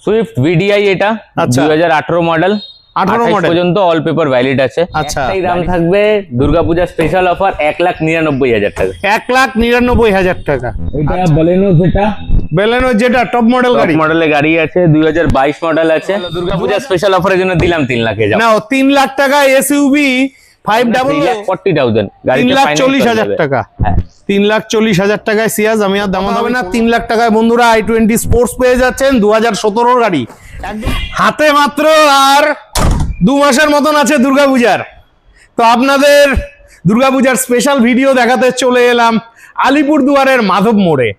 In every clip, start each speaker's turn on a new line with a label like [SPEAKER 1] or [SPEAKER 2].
[SPEAKER 1] Swift VDI এটা 2018 model,
[SPEAKER 2] 18 model
[SPEAKER 1] পর্যন্ত all paper valid আছে।
[SPEAKER 2] আচ্ছা,
[SPEAKER 1] এই দাম থাকবে দুর্গাপূজা স্পেশাল অফার 1,99,000 টাকা।
[SPEAKER 2] 1,99,000 টাকা।
[SPEAKER 1] এটা বেলেনো যেটা
[SPEAKER 2] টপ মডেল গাড়ি,
[SPEAKER 1] মডেলের গাড়ি আছে, 2022 মডেল আছে। দুর্গাপূজা স্পেশাল অফারের জন্য দিলাম 3 লাখে।
[SPEAKER 2] না 3 লাখ টাকা এসইউভি
[SPEAKER 1] 500,000 গাড়ি
[SPEAKER 2] 3,40,000 টাকা। 3,40,000 টাকায় সিয়াজ। আমি আর দাম হবে না, 3 লাখ টাকায় বন্ধুরা i20 স্পোর্টস পেয়ে যাচ্ছেন 2017 গাড়ি হাতে। মাত্র আর 2 মাসের মতন আছে দুর্গাপূজার। তো আপনাদের দুর্গাপূজার স্পেশাল ভিডিও দেখাতে চলে এলাম আলিপুরদুয়ারের মাধব মোড়ে।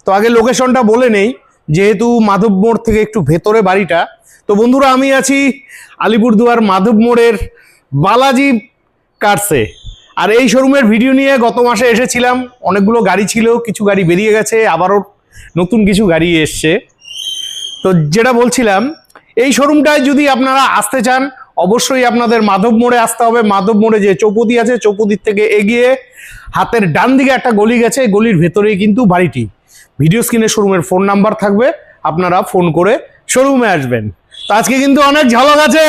[SPEAKER 2] তো আগে লোকেশনটা বলে নেই, যেহেতু মাধব মোড় থেকে একটু ভেতরে বাড়িটা। তো বন্ধুরা আমি আছি আলিপুরদুয়ার মাধব মোড়ের বালাজি কার্সে। আর এই শোরুমের ভিডিও নিয়ে গত মাসে এসেছিলাম, অনেকগুলো গাড়ি ছিল, কিছু গাড়ি বেরিয়ে গেছে, আবারও নতুন কিছু গাড়ি এসছে। তো যেটা বলছিলাম, এই শোরুমটায় যদি আপনারা আসতে চান অবশ্যই আপনাদের মাধব মোড়ে আসতে হবে। মাধব মোড়ে যে চৌপতি আছে, চৌপতির থেকে এগিয়ে হাতের ডান দিকে একটা গলি গেছে, গলির ভেতরেই কিন্তু বাড়িটি। ভিডিও স্ক্রিনে শোরুমের ফোন নাম্বার থাকবে, আপনারা ফোন করে শোরুমে আসবেন। তো আজকে কিন্তু অনেক ঝলক আছে,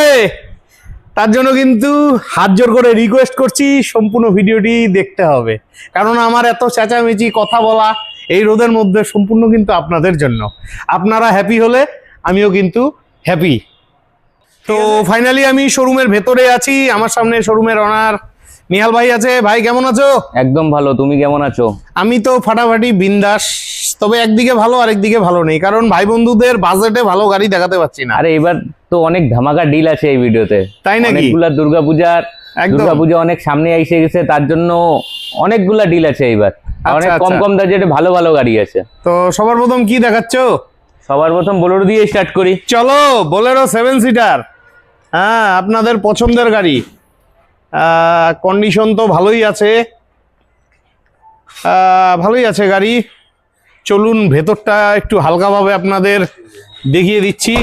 [SPEAKER 2] তার জন্য কিন্তু হাত জোর করে রিকোয়েস্ট করছি সম্পূর্ণ ভিডিওটি দেখতে হবে, কারণ আমার এত চেঁচামেচি কথা বলা এই রোদের মধ্যে সম্পূর্ণ কিন্তু আপনাদের জন্য। আপনারা হ্যাপি হলে আমিও কিন্তু হ্যাপি। তো ফাইনালি আমি শোরুমের ভেতরে আছি, আমার সামনে শোরুমের ওনার নিহাল ভাই আছে। ভাই কেমন আছো?
[SPEAKER 1] একদম ভালো, তুমি কেমন আছো?
[SPEAKER 2] আমি তো ফাটাফাটি বিন্দাস, তবে একদিকে ভালো আরেকদিকে ভালো নেই, কারণ ভাই বন্ধুদের বাজেটে ভালো গাড়ি দেখাতে পাচ্ছি না।
[SPEAKER 1] আরে এবার তো অনেক ধামাকা ডিল আছে এই ভিডিওতে,
[SPEAKER 2] তাই নাকি?
[SPEAKER 1] অনেকগুলা দুর্গাপূজা অনেক সামনে এসে গেছে, তার জন্য অনেকগুলা ডিল আছে এইবার। অনেক কম কম বাজেটে ভালো ভালো গাড়ি আছে।
[SPEAKER 2] তো সবার প্রথম কি দেখাচ্ছো?
[SPEAKER 1] সবার প্রথম বোলেরো দিয়ে স্টার্ট করি।
[SPEAKER 2] চলো, বোলেরো 7 সিটার। হ্যাঁ, আপনাদের পছন্দের গাড়ি। কন্ডিশন তো ভালোই আছে, গাড়ি। চলুন ভেতরটা একটু হালকাভাবে আপনাদের দেখিয়ে দিচ্ছি।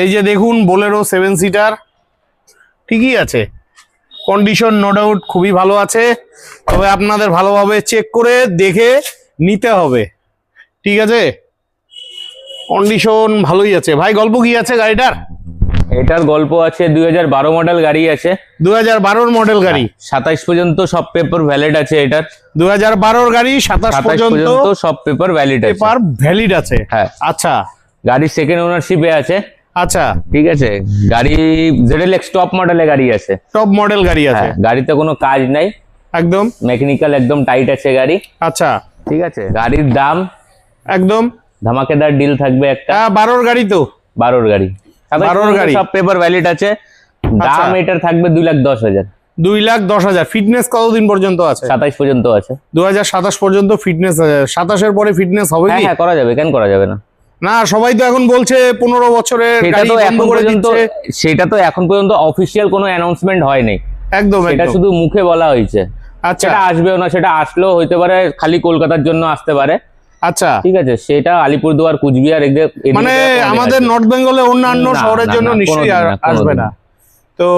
[SPEAKER 2] এই যে দেখুন, বোলেরো 7 সিটার ঠিকই আছে, কন্ডিশন নো ডাউট খুবই ভালো আছে, তবে আপনাদের ভালোভাবে চেক করে দেখে নিতে হবে, ঠিক আছে? কন্ডিশন ভালোই আছে। ভাই গল্প কি আছে গাড়িটার?
[SPEAKER 1] এটার গল্প আছে, 2012 মডেল গাড়ি আছে।
[SPEAKER 2] 2012 মডেল গাড়ি,
[SPEAKER 1] 27 পর্যন্ত সব পেপার ভ্যালিড আছে। এটার
[SPEAKER 2] 2012 গাড়ি, 27 পর্যন্ত
[SPEAKER 1] সব পেপার ভ্যালিড আছে।
[SPEAKER 2] পেপার ভ্যালিড আছে,
[SPEAKER 1] হ্যাঁ।
[SPEAKER 2] আচ্ছা,
[SPEAKER 1] গাড়ি সেকেন্ড ওনারশিপে আছে।
[SPEAKER 2] আচ্ছা,
[SPEAKER 1] ঠিক আছে। গাড়ি ZLX টপ মডেলের গাড়ি আছে,
[SPEAKER 2] টপ মডেল গাড়ি আছে।
[SPEAKER 1] গাড়িতে কোনো কাজ নাই,
[SPEAKER 2] একদম
[SPEAKER 1] মেকানিক্যাল একদম টাইট আছে গাড়ি।
[SPEAKER 2] আচ্ছা,
[SPEAKER 1] ঠিক আছে। গাড়ির দাম
[SPEAKER 2] একদম
[SPEAKER 1] ধামাকেদার ডিল থাকবে একটা।
[SPEAKER 2] 12 গাড়ি তো,
[SPEAKER 1] 12 গাড়ি,
[SPEAKER 2] 12 গাড়ি
[SPEAKER 1] সব পেপার ভ্যালিড আছে। দাম এটার থাকবে 2,10,000।
[SPEAKER 2] 2,10,000। ফিটনেস কতদিন পর্যন্ত আছে?
[SPEAKER 1] 27 পর্যন্ত আছে।
[SPEAKER 2] 2027 পর্যন্ত ফিটনেস আছে। 27 এর পরে ফিটনেস হবে কি?
[SPEAKER 1] হ্যাঁ করা যাবে, কেন করা যাবে না?
[SPEAKER 2] না, সবাই তো এখন বলছে 15 বছরের গাড়ি বন্ধ করে দিচ্ছে।
[SPEAKER 1] সেটা তো এখন পর্যন্ত অফিসিয়াল কোনো অ্যানাউন্সমেন্ট হয়নি।
[SPEAKER 2] একদম,
[SPEAKER 1] এটা শুধু মুখে বলা হয়েছে।
[SPEAKER 2] আচ্ছা,
[SPEAKER 1] সেটা আসবেও না, সেটা আসলেও হইতে পারে খালি কলকাতার জন্য আসতে পারে।
[SPEAKER 2] আচ্ছা,
[SPEAKER 1] ঠিক আছে। সেটা আলিপুরদুয়ার, কুচবিহার,
[SPEAKER 2] মানে আমাদের নর্থ বেঙ্গলে অন্যান্য শহরের জন্য নিশ্চয়ই আসবে না। তো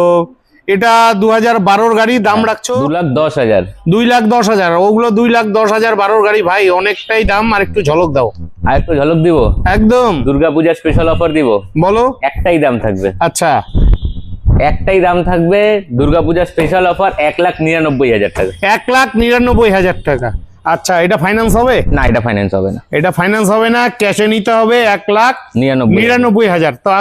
[SPEAKER 2] এটা 2012 গাড়ি, দাম রাখছো
[SPEAKER 1] 2,10,000।
[SPEAKER 2] 2,10,000। ওগুলো 2,10,000 12 গাড়ি ভাই, অনেকটাই দাম। আর একটু ঝলক দাও।
[SPEAKER 1] আর একটু ঝলক দিব,
[SPEAKER 2] একদম
[SPEAKER 1] দুর্গাপূজা স্পেশাল অফার দিব।
[SPEAKER 2] বলো।
[SPEAKER 1] একটাই দাম থাকবে।
[SPEAKER 2] আচ্ছা,
[SPEAKER 1] একটাই দাম থাকবে, দুর্গাপূজা স্পেশাল অফার 1,99,000 টাকা।
[SPEAKER 2] 1,99,000 টাকা। আচ্ছা, এটা ফাইন্যান্স হবে?
[SPEAKER 1] না, এটা ফাইন্যান্স হবে না।
[SPEAKER 2] এটা ফাইন্যান্স হবে না, ক্যাশে নিতে হবে 1,99,000। তো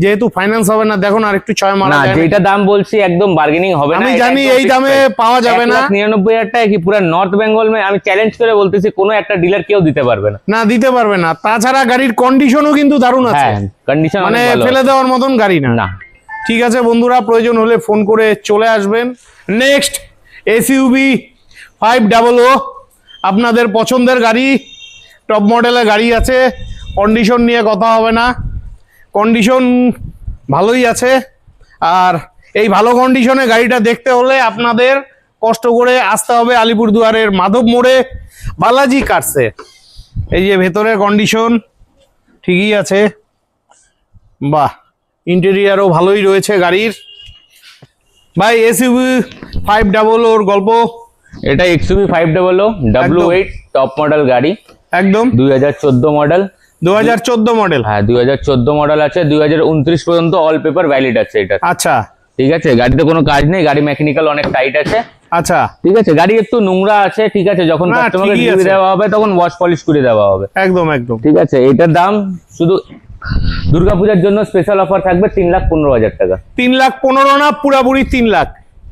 [SPEAKER 2] যেহেতু ফাইন্যান্স হবে না, দেখুন আর একটু 6 মারা যায়।
[SPEAKER 1] যেটা দাম বলছি একদম বার্গেনিং হবে না।
[SPEAKER 2] আমি জানি এই দামে পাওয়া যাবে না।
[SPEAKER 1] 1,99,000 টাকা কি পুরো নর্থ বেঙ্গল আমি চ্যালেঞ্জ করে বলতেছি, কোনো একটা ডিলার কেউ দিতে পারবে না।
[SPEAKER 2] না, দিতে পারবে না। তাছাড়া গাড়ির কন্ডিশনও কিন্তু দারুণ আছে।
[SPEAKER 1] হ্যাঁ, কন্ডিশন
[SPEAKER 2] মানে ফেলে দেওয়ার মতন গাড়ি না। ঠিক আছে বন্ধুরা, প্রয়োজন হলে ফোন করে চলে আসবেন। নেক্সট এসইউভি 500, আপনাদের পছন্দের গাড়ি, টপ মডেলের গাড়ি আছে। কন্ডিশন নিয়ে কথা হবে না, কন্ডিশন ভালোই আছে। আর এই ভালো কন্ডিশনে গাড়িটা দেখতে হলে আপনাদের কষ্ট করে আসতে হবে আলিপুরদুয়ারের মাধব মোড়ে বালাজি কার্সে। এই যে ভেতরের কন্ডিশন ঠিকই আছে, বাহ, ইন্টেরিয়ারও ভালোই রয়েছে গাড়ির। ভাই এসইউভি 500 গল্প।
[SPEAKER 1] এটা XUV 500 W8 টপ মডেল গাড়ি,
[SPEAKER 2] একদম
[SPEAKER 1] 2014 মডেল।
[SPEAKER 2] 2014 মডেল।
[SPEAKER 1] হ্যাঁ 2014 মডেল আছে, 2029 পর্যন্ত অল পেপার ভ্যালিড আছে এটা।
[SPEAKER 2] আচ্ছা
[SPEAKER 1] ঠিক আছে, গাড়িতে কোনো কাজ নেই, গাড়ি মেকানিক্যাল অনেক টাইট আছে।
[SPEAKER 2] আচ্ছা
[SPEAKER 1] ঠিক আছে, গাড়ি একটু নোংরা আছে, ঠিক আছে, যখন
[SPEAKER 2] না,
[SPEAKER 1] কাস্টমারকে
[SPEAKER 2] ঠিকই
[SPEAKER 1] রিভিউ
[SPEAKER 2] আছে।
[SPEAKER 1] দেওয়া হবে তখন ওয়াশ পলিশ করে দেওয়া হবে।
[SPEAKER 2] একদম একদম।
[SPEAKER 1] ঠিক আছে, এটার দাম শুধু দুর্গাপূজার জন্য স্পেশাল অফার থাকবে 3,15,000 টাকা।
[SPEAKER 2] 3,15,000 না, পুরাপুরি 3 লাখ।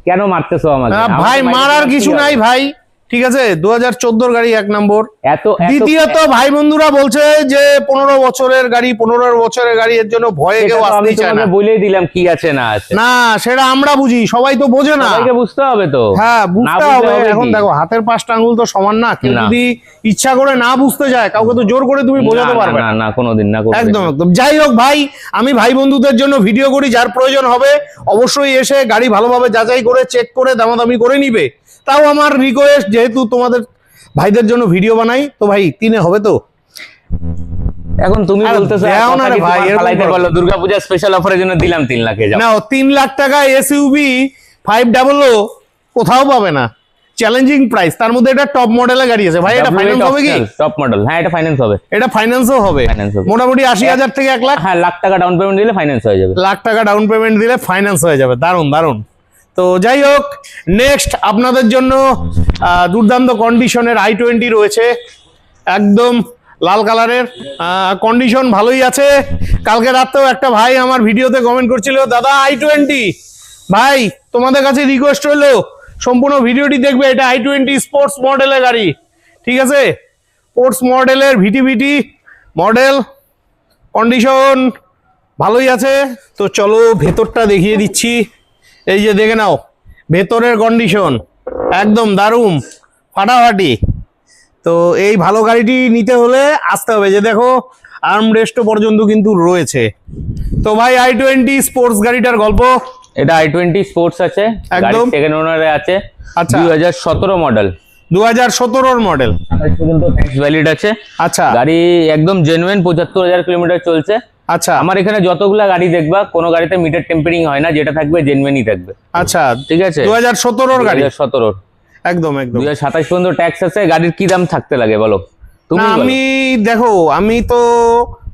[SPEAKER 1] কেন মারতেছো আমাকে?
[SPEAKER 2] ভাই মারার কিছু নাই ভাই, ঠিক আছে। 2014 গাড়ি 1 নম্বর। দ্বিতীয়ত ভাই বন্ধুরা বলছে যে 15 বছরের গাড়ি, 15 বছরের গাড়ি, এর জন্য ভয়ে কেউ আসতে চায় না।
[SPEAKER 1] বলেই দিলাম কি আছে না আছে।
[SPEAKER 2] না সেটা আমরা বুঝি, সবাই তো বোঝে না।
[SPEAKER 1] সবাইকে বুঝতে হবে তো।
[SPEAKER 2] হ্যাঁ বুঝতে হবে। এখন দেখো হাতের 5টা আঙ্গুল তো সমান না, কেউ যদি ইচ্ছা করে না বুঝতে যায়, কাউকে তো জোর করে তুমি বোঝাতে পারবে
[SPEAKER 1] না। না কোনোদিন না।
[SPEAKER 2] একদম একদম। যাই হোক ভাই, আমি ভাই বন্ধুদের জন্য ভিডিও করি, যার প্রয়োজন হবে অবশ্যই এসে গাড়ি ভালোভাবে যাচাই করে চেক করে দামাদামি করে নিবে। তাও আমার রিকোয়েস্ট, যেহেতু তোমাদের ভাইদের জন্য ভিডিও বানাই, তো ভাই 3-এ হবে তো?
[SPEAKER 1] এখন তুমি বলতেছো ভাই ফালাইতে পারলো, দুর্গাপূজা স্পেশাল অফারের জন্য দিলাম 3 লাখে।
[SPEAKER 2] না 3 লাখ টাকা এসইউভি 500 কোথাও পাবে না, চ্যালেঞ্জিং প্রাইস। তার মধ্যে এটা টপ মডেলের গাড়ি আছে ভাই। এটা ফাইন্যান্স হবে কি?
[SPEAKER 1] টপ মডেল, হ্যাঁ এটা ফাইন্যান্স হবে।
[SPEAKER 2] এটা ফাইন্যান্সও হবে মোটামুটি 80,000 থেকে 1 লাখ।
[SPEAKER 1] হ্যাঁ, লাখ টাকা ডাউন পেমেন্ট দিলে ফাইন্যান্স হয়ে যাবে।
[SPEAKER 2] লাখ টাকা ডাউন পেমেন্ট দিলে ফাইন্যান্স হয়ে যাবে। দারুন দারুন। তো যাই হোক, নেক্সট আপনাদের জন্য দুর্দান্ত কন্ডিশনের i20 রয়েছে, একদম লাল কালারের, কন্ডিশন ভালোই আছে। কালকে রাতেও একটা ভাই আমার ভিডিওতে কমেন্ট করছিল, দাদা i20 ভাই তোমাদের কাছে রিকোয়েস্ট হলো সম্পূর্ণ ভিডিওটি দেখবে, এটা i20 স্পোর্টস মডেলের গাড়ি। ঠিক আছে, স্পোর্টস মডেলের ভিটি মডেল, কন্ডিশন ভালোই আছে। তো চলো ভেতরটা দেখিয়ে দিচ্ছি। এই যে দেখে নাও ভেতরের কন্ডিশন, একদম দারুণ ফাটাফাটি। তো এই ভালো গাড়িটি নিতে হলে আসতে হবে। যে দেখো আর্মরেস্ট পর্যন্ত কিন্তু রয়েছে। তো ভাই i20 স্পোর্টস গাড়িটার গল্প।
[SPEAKER 1] এটা i20 স্পোর্টস আছে, একদম সেকেন্ড ওনারে আছে। আচ্ছা 2017 মডেল।
[SPEAKER 2] 2017 মডেল,
[SPEAKER 1] 27 পর্যন্ত ট্যাক্স ভ্যালিড আছে।
[SPEAKER 2] আচ্ছা
[SPEAKER 1] গাড়ি একদম জেনুইন, 75,000 কিলোমিটার চলছে।
[SPEAKER 2] আচ্ছা,
[SPEAKER 1] আমার এখানে যতগুলা গাড়ি দেখবা কোনো গাড়িতে মিটার টেম্পারিং হয় না, যেটা থাকবে জেনুইনই থাকবে।
[SPEAKER 2] আচ্ছা
[SPEAKER 1] ঠিক আছে,
[SPEAKER 2] 2017 গাড়ি,
[SPEAKER 1] 2017
[SPEAKER 2] একদম একদম।
[SPEAKER 1] 2027 পর্যন্ত ট্যাক্স আছে। গাড়ির কি দাম থাকতে লাগে বলো তুমি?
[SPEAKER 2] আমি দেখো, আমি তো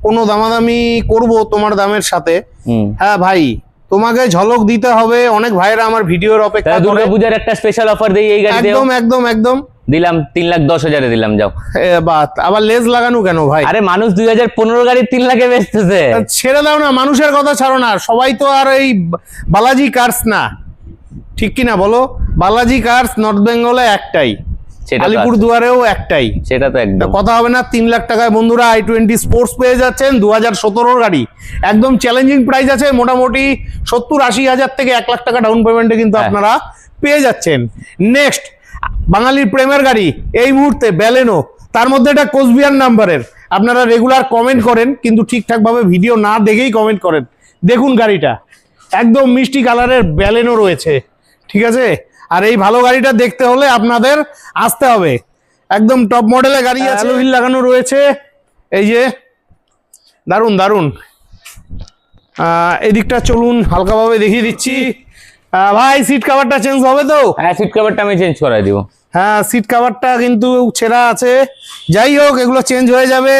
[SPEAKER 2] কোনো দামাদামি করব তোমার দামের সাথে। হ্যাঁ ভাই, তোমাকে ঝলক দিতে হবে। অনেক ভাইরা আমার ভিডিওর অপেক্ষা করে।
[SPEAKER 1] দুর্গাপূজার একটা স্পেশাল অফার দেই এই গাড়িতে।
[SPEAKER 2] একদম একদম একদম
[SPEAKER 1] দিলাম 3,10,000 দিলাম। যাও
[SPEAKER 2] বাত, আবার লেজ লাগানো কেন ভাই?
[SPEAKER 1] আরে মানুষ 2015 গাড়ি 3 লাখে বেচতেছে।
[SPEAKER 2] ছেড়ে দাও না, মানুষের কথা ছাড়ো না। সবাই তো আর এই বালাজি কার্স না, ঠিক কি না বলো? বালাজি কার্স নর্থ বেঙ্গলে একটাই, আলিপুর দুয়ারেও একটাই।
[SPEAKER 1] সেটা তো একদম
[SPEAKER 2] কথা হবে না। 3 লাখ টাকায় বন্ধুরা i20 স্পোর্টস পেয়ে যাচ্ছেন, 2017 গাড়ি, একদম চ্যালেঞ্জিং প্রাইস আছে। মোটামুটি 70-80 হাজার থেকে 1 লাখ টাকা ডাউন পেমেন্টে কিন্তু আপনারা পেয়ে যাচ্ছেন। নেক্সট বাঙালির প্রেমের গাড়ি এই মুহূর্তে ব্যালেনো, তার মধ্যে এটা কোচবিহার নাম্বারের। আপনারা রেগুলার কমেন্ট করেন কিন্তু ঠিকঠাক ভাবে ভিডিও না দেখেই কমেন্ট করেন। দেখুন গাড়িটা একদম মিষ্টি কালারের ব্যালেনো রয়েছে, ঠিক আছে। আর এই ভালো গাড়িটা দেখতে হলে আপনাদের আসতে হবে। একদম টপ মডেলের গাড়ি আছে, হুইল লাগানো রয়েছে। এই যে দারুন দারুন। এদিকটা চলুন হালকাভাবে দেখিয়ে দিচ্ছি। ভাই সিট কভারটা চেঞ্জ হবে তো?
[SPEAKER 1] হ্যাঁ সিট কভারটা আমি চেঞ্জ করাই দিব।
[SPEAKER 2] হ্যাঁ সিট কভারটা কিন্তু ছেঁড়া আছে। যাই হোক এগুলো চেঞ্জ হয়ে যাবে।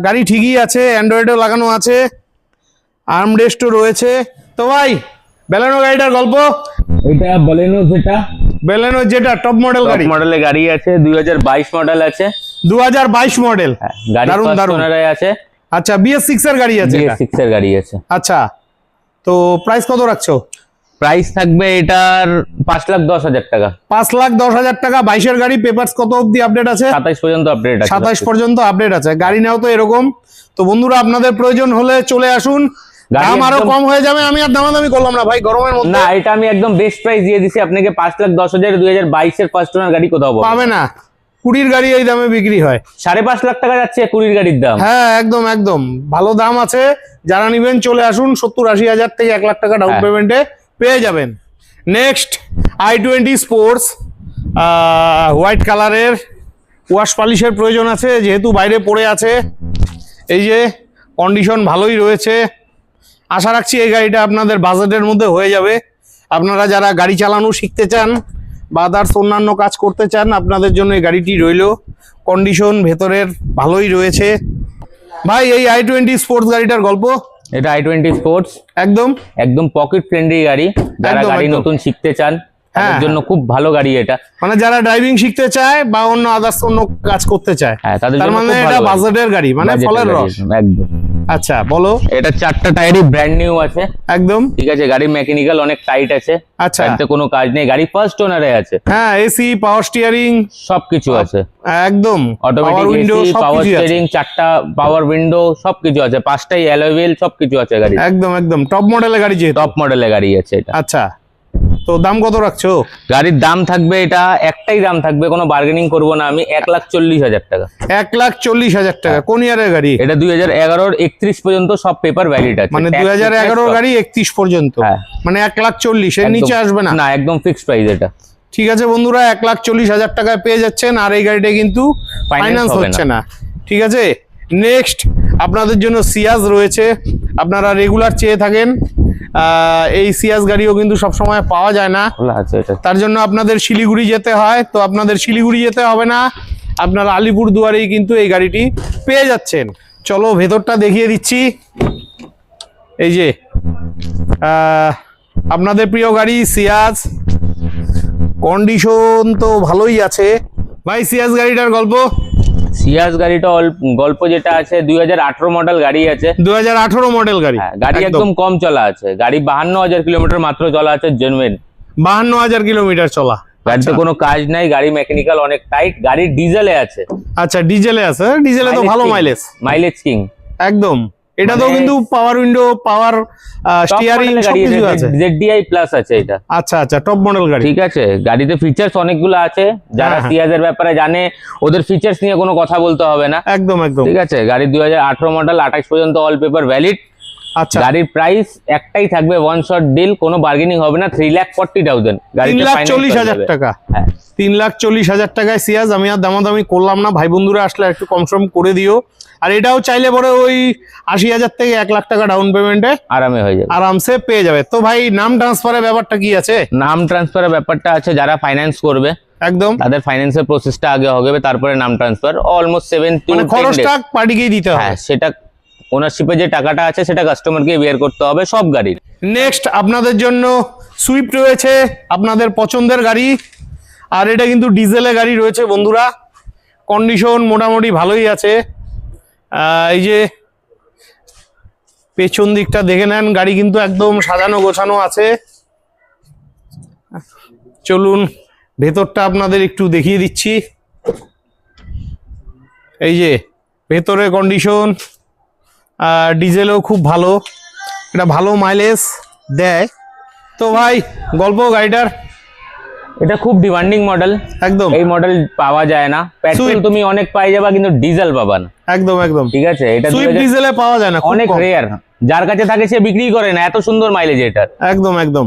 [SPEAKER 2] গাড়ি ঠিকই আছে, অ্যান্ড্রয়েডও লাগানো আছে, আর্মরেস্টও রয়েছে। তো ভাই ব্যালেনো গাড়িটার গল্প।
[SPEAKER 1] এটা
[SPEAKER 2] ব্যালেনো যেটা টপ মডেল গাড়ি,
[SPEAKER 1] মডেলের গাড়ি আছে, 2022 মডেল আছে।
[SPEAKER 2] 2022 মডেল,
[SPEAKER 1] দারুন দারুন আছে।
[SPEAKER 2] আচ্ছা BS6 এর গাড়ি আছে,
[SPEAKER 1] BS6 এর গাড়ি আছে।
[SPEAKER 2] আচ্ছা তো প্রাইস কত রাখছো?
[SPEAKER 1] প্রাইস থাকবে এটার 5,10,000 টাকা।
[SPEAKER 2] 5,10,000 টাকা। 22 এর গাড়ি, পেপারস কত অবধি আপডেট আছে?
[SPEAKER 1] 27 পর্যন্ত আপডেট আছে।
[SPEAKER 2] 27 পর্যন্ত আপডেট আছে। গাড়ি নাও তো এরকম। তো বন্ধুরা আপনাদের প্রয়োজন হলে চলে আসুন, দাম আরো কম হয়ে যাবে। আমি আর দামাদামি করলাম না ভাই গরমের মধ্যে।
[SPEAKER 1] না এটা আমি একদম বেস্ট প্রাইস দিয়ে দিছি আপনাকে। 5,10,000 2022 এর ফার্স্ট ওনার গাড়ি কোথাও
[SPEAKER 2] পাবে না। 20 গাড়ি এই দামে বিক্রি হয়।
[SPEAKER 1] 5.5 লাখ টাকা যাচ্ছে 20 গাড়ির দাম।
[SPEAKER 2] হ্যাঁ একদম একদম ভালো দাম আছে। যারা নিবেন চলে আসুন, 70-80 হাজার থেকে 1 লাখ টাকা ডাউন পেমেন্টে পেয়ে যাবেন। নেক্সট i20 স্পোর্টস, হোয়াইট কালারের, ওয়াশ পলিশের প্রয়োজন আছে যেহেতু বাইরে পড়ে আছে। এই যে কন্ডিশন ভালোই রয়েছে। আশা রাখছি এই গাড়িটা আপনাদের বাজেটের মধ্যে হয়ে যাবে। আপনারা যারা গাড়ি চালানো শিখতে চান বা আদার্স অন্যান্য কাজ করতে চান, আপনাদের জন্য এই গাড়িটি রইল। কন্ডিশন ভেতরের ভালোই রয়েছে। ভাই এই i20 স্পোর্টস গাড়িটার গল্প।
[SPEAKER 1] এটা i20 স্পোর্টস,
[SPEAKER 2] একদম
[SPEAKER 1] একদম পকেট ফ্রেন্ডলি গাড়ি। যারা
[SPEAKER 2] একদম,
[SPEAKER 1] গাড়ি
[SPEAKER 2] একদম।
[SPEAKER 1] নতুন শিখতে চান তাদের জন্য খুব ভালো গাড়ি এটা।
[SPEAKER 2] মানে যারা ড্রাইভিং শিখতে চায় বা অন্য আদার্স অন্য কাজ করতে চায়,
[SPEAKER 1] হ্যাঁ তাদের
[SPEAKER 2] তার
[SPEAKER 1] জন্য
[SPEAKER 2] মানে
[SPEAKER 1] খুব
[SPEAKER 2] এটা
[SPEAKER 1] ভালো গাড়ি।
[SPEAKER 2] বাজেটের গাড়ি, মানে
[SPEAKER 1] Budget-এর
[SPEAKER 2] ফলের
[SPEAKER 1] গাড়ি
[SPEAKER 2] রস।
[SPEAKER 1] একদম।
[SPEAKER 2] আচ্ছা বলো।
[SPEAKER 1] এটা 4টা টায়ারই ব্র্যান্ড নিউ আছে
[SPEAKER 2] একদম
[SPEAKER 1] ঠিক আছে। গাড়ি মেকানিক্যাল অনেক টাইট আছে,
[SPEAKER 2] আচ্ছা
[SPEAKER 1] গাড়িতে কোনো কাজ নেই। গাড়ি ফার্স্ট ওনারে আছে,
[SPEAKER 2] হ্যাঁ এসি, পাওয়ার স্টিয়ারিং
[SPEAKER 1] সবকিছু আছে।
[SPEAKER 2] একদম
[SPEAKER 1] অটোমেটিক
[SPEAKER 2] উইন্ডো
[SPEAKER 1] এসি, পাওয়ার
[SPEAKER 2] সবকিছু আছে।
[SPEAKER 1] স্টিয়ারিং, 4টা পাওয়ার উইন্ডো সবকিছু আছে। 5টাই অ্যালয় হুইল, সবকিছু আছে গাড়ি।
[SPEAKER 2] একদম একদম টপ মডেলের গাড়ি যেহেতু।
[SPEAKER 1] টপ মডেলের গাড়ি আছে এটা।
[SPEAKER 2] আচ্ছা তো দাম কত রাখছো?
[SPEAKER 1] গাড়ির দাম থাকবে, এটা একটাই দাম থাকবে, কোনো বার্গেনিং করবো না আমি, 1,40,000 টাকা।
[SPEAKER 2] 1,40,000 টাকা। কোন ইয়ারের গাড়ি?
[SPEAKER 1] এটা 2011-র 31 পর্যন্ত সব পেপার ভ্যালিড আছে।
[SPEAKER 2] মানে
[SPEAKER 1] Tax
[SPEAKER 2] 2011
[SPEAKER 1] সব।
[SPEAKER 2] গাড়ি 31 পর্যন্ত।
[SPEAKER 1] হ্যাঁ।
[SPEAKER 2] মানে 1,40,000 এর
[SPEAKER 1] একদম।
[SPEAKER 2] নিচে আসবে না?
[SPEAKER 1] না, একদম ফিক্সড প্রাইস এটা।
[SPEAKER 2] ঠিক আছে বন্ধুরা, 1,40,000 টাকায় পেয়ে যাচ্ছেন। আর এই গাড়িটা কিন্তু ফাইন্যান্স
[SPEAKER 1] হবে
[SPEAKER 2] হচ্ছে না। ঠিক আছে, নেক্সট আপনাদের জন্য সিয়াজ রয়েছে। আপনারা রেগুলার চেয়ে থাকেন, এই সিয়াজ গাড়িও কিন্তু সবসময় পাওয়া যায় না,
[SPEAKER 1] খোলা আছে এটা।
[SPEAKER 2] তার জন্য আপনাদের শিলিগুড়ি যেতে হয়। তো আপনাদের শিলিগুড়ি যেতে হবে না, আপনারা আলিপুর দুয়ারেই কিন্তু এই গাড়িটি পেয়ে যাচ্ছেন। চলো ভেতরটা দেখিয়ে দিচ্ছি। এই যে আপনাদের প্রিয় গাড়ি সিয়াজ, কন্ডিশন তো ভালোই আছে। ভাই সিয়াজ গাড়িটার গল্প।
[SPEAKER 1] সিয়াজ গাড়িটা গল্প যেটা আছে, 2018 মডেল গাড়ি আছে।
[SPEAKER 2] 2018 মডেল গাড়ি।
[SPEAKER 1] হ্যাঁ, গাড়ি একদম কম চলা আছে। গাড়ি 52,000 কিলোমিটার মাত্র চলা আছে, জেনুইন
[SPEAKER 2] 52,000 কিলোমিটার চলা।
[SPEAKER 1] গাড়িতে কোনো কাজ নাই, গাড়ি মেকানিক্যাল অনেক টাইট। গাড়ি ডিজেলে আছে।
[SPEAKER 2] আচ্ছা ডিজেলে আছে, ডিজেলে তো ভালো মাইলেজ।
[SPEAKER 1] মাইলেজ কিং
[SPEAKER 2] একদম। এটা তো
[SPEAKER 1] মানে
[SPEAKER 2] কিন্তু পাওয়ার উইন্ডো, পাওয়ার স্টিয়ারিং সবকিছু আছে।
[SPEAKER 1] ZDI প্লাস আছে এটা।
[SPEAKER 2] আচ্ছা আচ্ছা টপ মডেল গাড়ি।
[SPEAKER 1] ঠিক আছে, গাড়িতে ফিচার্স অনেকগুলো আছে। যারা
[SPEAKER 2] হ্যাঁ।
[SPEAKER 1] সিয়াজের ব্যাপারে জানে ওদের ফিচার্স নিয়ে কোনো কথা বলতে হবে না।
[SPEAKER 2] একদম একদম।
[SPEAKER 1] ঠিক আছে, গাড়ি 2018 মডেল, 28 পর্যন্ত অল পেপার ভ্যালিড।
[SPEAKER 2] আচ্ছা
[SPEAKER 1] গাড়ির প্রাইস একটাই থাকবে, ওয়ান শট ডিল, কোনো বার্গেনিং হবে না। 3,40,000 গাড়িতে
[SPEAKER 2] 3,40,000 টাকা।
[SPEAKER 1] হ্যাঁ
[SPEAKER 2] 3,40,000 টাকায় সিয়াজ। আমি আর দামাদামি করলাম না, ভাই বন্ধুরা আসলে একটু কম সম করে দিও। আর এটাও চাইলে পরে ওই 80,000 থেকে 1,00,000 টাকা ডাউন পেমেন্টে
[SPEAKER 1] আরামে হয়ে যাবে,
[SPEAKER 2] আরামসে পেয়ে যাবে। তো ভাই নাম ট্রান্সফারের ব্যাপারটা কি আছে?
[SPEAKER 1] নাম ট্রান্সফারের ব্যাপারটা আছে, যারা ফাইন্যান্স করবে
[SPEAKER 2] একদম
[SPEAKER 1] তাদের ফাইন্যান্সের প্রসেসটা আগে হবে, তারপরে নাম ট্রান্সফার। অলমোস্ট 7 to 10
[SPEAKER 2] মানে খরচটা
[SPEAKER 1] days।
[SPEAKER 2] পার্টিকেই দিতে হবে।
[SPEAKER 1] হ্যাঁ, সেটা ওনারশিপে যে টাকাটা আছে সেটা কাস্টমারকে বের করতে হবে সব গাড়ির।
[SPEAKER 2] নেক্সট আপনাদের জন্য সুইফট রয়েছে, আপনাদের পছন্দের গাড়ি। আর এটা কিন্তু ডিজেলের গাড়ি রয়েছে বন্ধুরা, কন্ডিশন মোটামুটি ভালোই আছে। এই যে পেছন দিকটা দেখে নেন, গাড়ি কিন্তু একদম সাজানো গোছানো আছে। চলুন ভেতরটা আপনাদের একটু দেখিয়ে দিচ্ছি। এই যে ভেতরের কন্ডিশন, ডিজেলও খুব ভালো, এটা ভালো মাইলেজ দেয়। তো ভাই গল্প গাড়িটার।
[SPEAKER 1] এটা খুব ডিমান্ডিং মডেল,
[SPEAKER 2] একদম
[SPEAKER 1] এই মডেল পাওয়া যায় না। Petrol
[SPEAKER 2] Swift।
[SPEAKER 1] তুমি অনেক পাই যাবা, কিন্তু ডিজেল পাবা না।
[SPEAKER 2] একদম একদম
[SPEAKER 1] ঠিক আছে, এটা
[SPEAKER 2] সুইফট
[SPEAKER 1] 2000
[SPEAKER 2] ডিজেলে পাওয়া যায় না, খুব
[SPEAKER 1] অনেক
[SPEAKER 2] কম।
[SPEAKER 1] রেয়ার। যার কাছে থাকে সে বিক্রি করে না, এত সুন্দর মাইলেজ এটার।
[SPEAKER 2] একদম একদম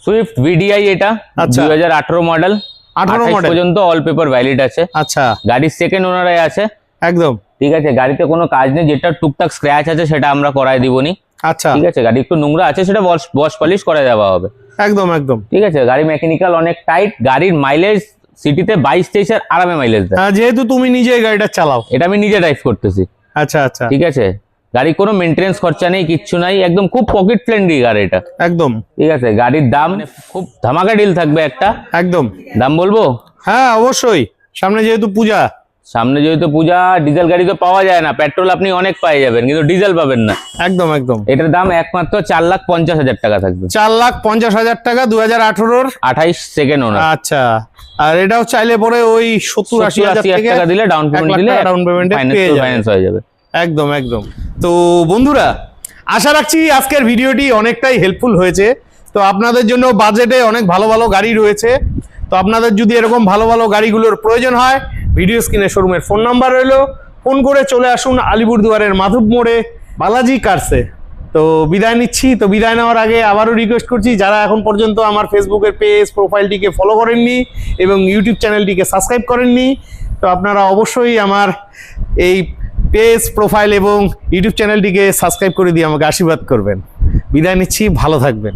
[SPEAKER 1] সুইফট VDI এটা,
[SPEAKER 2] আচ্ছা।
[SPEAKER 1] 2018 মডেল,
[SPEAKER 2] 18
[SPEAKER 1] 28
[SPEAKER 2] মডেল।
[SPEAKER 1] পর্যন্ত অল পেপার ভ্যালিড আছে।
[SPEAKER 2] আচ্ছা
[SPEAKER 1] গাড়ির সেকেন্ড ওনারে আছে।
[SPEAKER 2] একদম
[SPEAKER 1] ঠিক আছে, গাড়িতে কোনো কাজ নেই, যেটা টুকটাক স্ক্র্যাচ আছে সেটা আমরা করাই দিবনি।
[SPEAKER 2] আচ্ছা
[SPEAKER 1] ঠিক আছে, গাড়ি একটু নোংরা আছে, সেটা ওয়াশ পলিশ করে দেওয়া হবে।
[SPEAKER 2] একদম একদম।
[SPEAKER 1] ঠিক আছে, গাড়ি মেকানিক্যাল অনেক টাইট। গাড়ির মাইলেজ সিটিতে 22-23 আরামে মাইলেজ দেয়।
[SPEAKER 2] যেহেতু তুমি নিজে এই গাড়িটা চালাও।
[SPEAKER 1] এটা আমি নিজে ড্রাইভ করতেছি।
[SPEAKER 2] আচ্ছা আচ্ছা
[SPEAKER 1] ঠিক আছে, গাড়ি কোনো মেনটেন্স খরচা নেই, কিচ্ছু নাই, একদম খুব পকেট ফ্রেন্ডলি গাড়ি এটা।
[SPEAKER 2] একদম
[SPEAKER 1] ঠিক আছে, গাড়ির দাম খুব ধামাকা ডিল থাকবে একটা।
[SPEAKER 2] একদম।
[SPEAKER 1] দাম বলবো?
[SPEAKER 2] হ্যাঁ অবশ্যই, সামনে যেহেতু পূজা।
[SPEAKER 1] সামনে যেহেতু পূজা, ডিজেল গাড়ি তো পাওয়া যায় না। পেট্রোল আপনি অনেক পেয়ে যাবেন, কিন্তু ডিজেল পাবেন না।
[SPEAKER 2] একদম একদম।
[SPEAKER 1] এটার দাম একমাত্র 4,50,000 টাকা থাকবে।
[SPEAKER 2] 4,50,000 টাকা 2018-র
[SPEAKER 1] 28 সেকেন্ড ওনার।
[SPEAKER 2] আচ্ছা। আর এটাও চাইলে পরে ওই 70-80,000 থেকে
[SPEAKER 1] টাকা দিলে ডাউন
[SPEAKER 2] 1,00,000
[SPEAKER 1] পেমেন্ট দিলে
[SPEAKER 2] টাকা ডাউন পেমেন্টে পেয়ে যাবে।
[SPEAKER 1] ফাইন্যান্স হয়ে যাবে।
[SPEAKER 2] একদম একদম। তো বন্ধুরা আশা রাখছি আজকের ভিডিওটি অনেকটাই হেল্পফুল হয়েছে। তো আপনাদের জন্য বাজেটে অনেক ভালো ভালো গাড়ি রয়েছে। তো আপনাদের যদি এরকম ভালো ভালো গাড়িগুলোর প্রয়োজন হয়, ভিডিও স্ক্রিনে শোরুমের ফোন নাম্বার রইলো, ফোন করে চলে আসুন আলিপুরদুয়ারের মাধব মোড়ে বালাজি কারসে। তো বিদায় নিচ্ছি। তো বিদায় নেওয়ার আগে আবারও রিকোয়েস্ট করছি, যারা এখন পর্যন্ত আমার ফেসবুকের পেজ প্রোফাইলটিকে ফলো করেননি এবং ইউটিউব চ্যানেলটিকে সাবস্ক্রাইব করেননি, তো আপনারা অবশ্যই আমার এই পেজ প্রোফাইল এবং ইউটিউব চ্যানেলটিকে সাবস্ক্রাইব করে দিয়ে আমাকে আশীর্বাদ করবেন। বিদায় নিচ্ছি, ভালো থাকবেন।